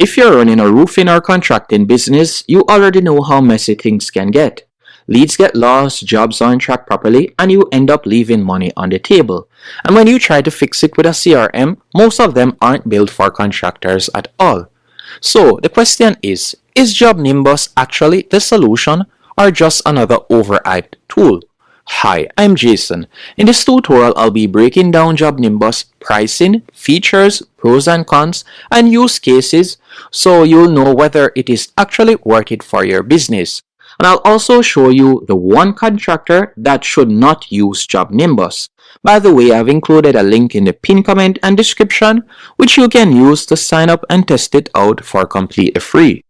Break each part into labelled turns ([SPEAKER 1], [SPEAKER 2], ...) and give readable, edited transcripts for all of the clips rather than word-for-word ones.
[SPEAKER 1] If you're running a roofing or contracting business, you already know how messy things can get. Leads get lost, jobs aren't tracked properly, and you end up leaving money on the table. And when you try to fix it with a CRM, most of them aren't built for contractors at all. So the question is JobNimbus actually the solution or just another overhyped tool? Hi, I'm Jason. In this tutorial, I'll be breaking down JobNimbus pricing, features, pros and cons, and use cases so you'll know whether it is actually worth it for your business. And I'll also show you the one contractor that should not use JobNimbus. By the way, I've included a link in the pinned comment and description which you can use to sign up and test it out for completely free.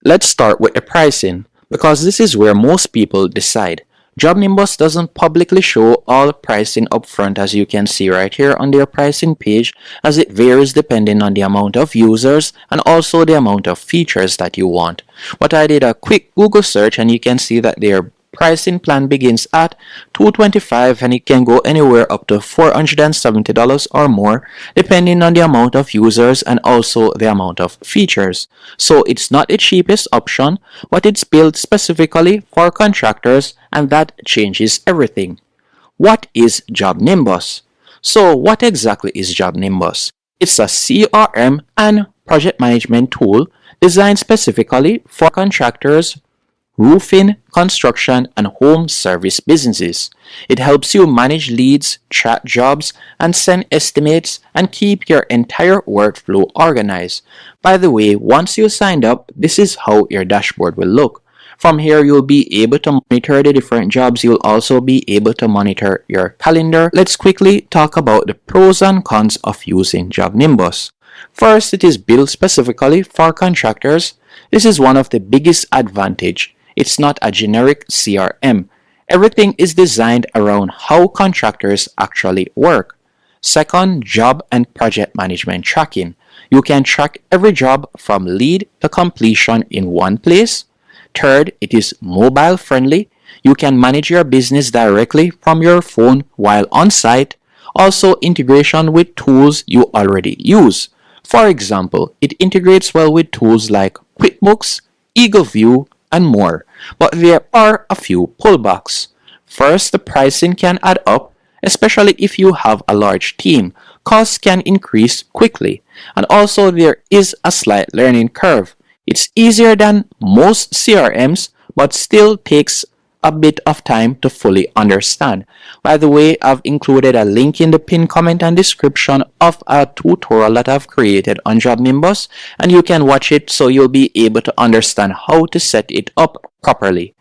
[SPEAKER 1] Let's start with the pricing because this is where most people decide. JobNimbus doesn't publicly show all pricing upfront, as you can see right here on their pricing page, as it varies depending on the amount of users and also the amount of features that you want. But I did a quick Google search and you can see that their pricing plan begins at $225 and it can go anywhere up to $470 or more depending on the amount of users and also the amount of features. So it's not the cheapest option, but it's built specifically for contractors, and that changes everything. What is JobNimbus? So what exactly is JobNimbus? It's a CRM and project management tool designed specifically for contractors, roofing, construction, and home service businesses. It helps you manage leads, track jobs, and send estimates and keep your entire workflow organized. By the way, once you signed up, this is how your dashboard will look. From here, you'll be able to monitor the different jobs. You'll also be able to monitor your calendar. Let's quickly talk about the pros and cons of using JobNimbus. First, it is built specifically for contractors. This is one of the biggest advantages. It's not a generic CRM. Everything is designed around how contractors actually work. Second, job and project management tracking. You can track every job from lead to completion in one place. Third, it is mobile friendly. You can manage your business directly from your phone while on site. Also, integration with tools you already use. For example, it integrates well with tools like QuickBooks, EagleView, and more. But there are a few pullbacks. First, the pricing can add up, especially if you have a large team. Costs can increase quickly. And also there is a slight learning curve. It's easier than most CRMs, but still takes a bit of time to fully understand. By the way, I've included a link in the pinned comment and description of a tutorial that I've created on JobNimbus, and you can watch it so you'll be able to understand how to set it up properly.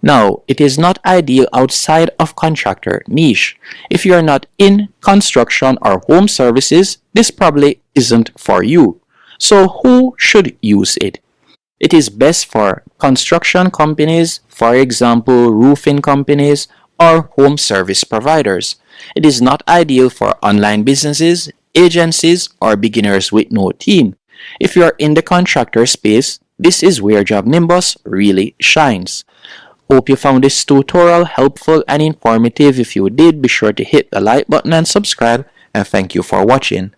[SPEAKER 1] Now, it is not ideal outside of contractor niche. If you're not in construction or home services, this probably isn't for you. So who should use it? It is best for construction companies, for example, roofing companies, or home service providers. It is not ideal for online businesses, agencies, or beginners with no team. If you are in the contractor space, this is where JobNimbus really shines. Hope you found this tutorial helpful and informative. If you did, be sure to hit the like button and subscribe, and thank you for watching.